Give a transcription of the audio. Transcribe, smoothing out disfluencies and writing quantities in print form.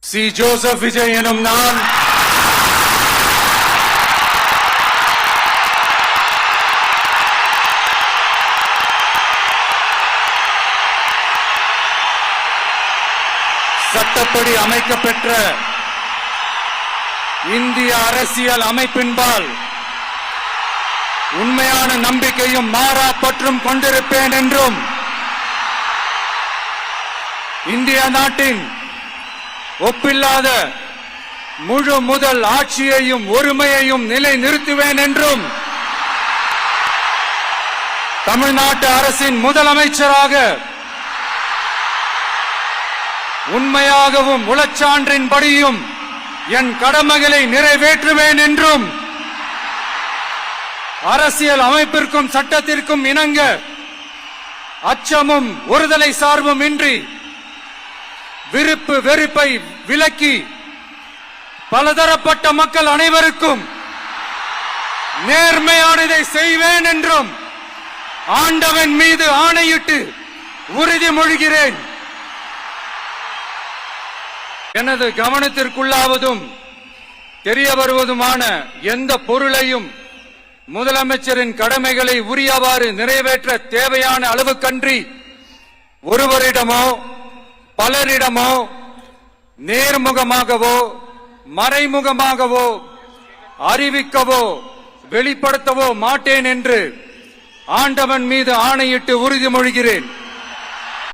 C. Joseph Vijay எனும் நான் சட்டப்படி அமைக்கப்பெற்ற இந்திய அரசியல் அமைப்பின்பால் உண்மையான நம்பிக்கையும் மாறா பற்றும் கொண்டிருப்பேன் என்றும் இந்திய நாட்டின் ஒப்பில்லாத முழு முதல் ஆட்சியையும் ஒருமையையும் நிலை நிறுத்துவேன் என்றும் தமிழ்நாட்டு அரசின் முதலமைச்சராக உண்மையாகவும் உளச்சான்றின்படியும் என் கடமைகளை நிறைவேற்றுவேன் என்றும் அரசியல் அமைப்பிற்கும் சட்டத்திற்கும் இணங்க அச்சமும் ஒருதலை சார்பும் இன்றி விருப்பு வெறுப்பை விலக்கி பலதரப்பட்ட மக்கள் அனைவருக்கும் நேர்மையானதை செய்வேன் என்றும் ஆண்டவன் மீது ஆணையிட்டு உறுதிமொழிகிறேன். எனது கவனத்திற்குள்ளாவதும் தெரிய வருவதுமான எந்த பொருளையும் முதலமைச்சரின் கடமைகளை உரியவாறு நிறைவேற்ற தேவையான அளவுக்கன்றி ஒருவரிடமோ பலரிடமோ நேர்முகமாகவோ மறைமுகமாகவோ அறிவிக்கவோ வெளிப்படுத்தவோ மாட்டேன் என்று ஆண்டவன் மீது ஆணையிட்டு உறுதிமொழிகிறேன்.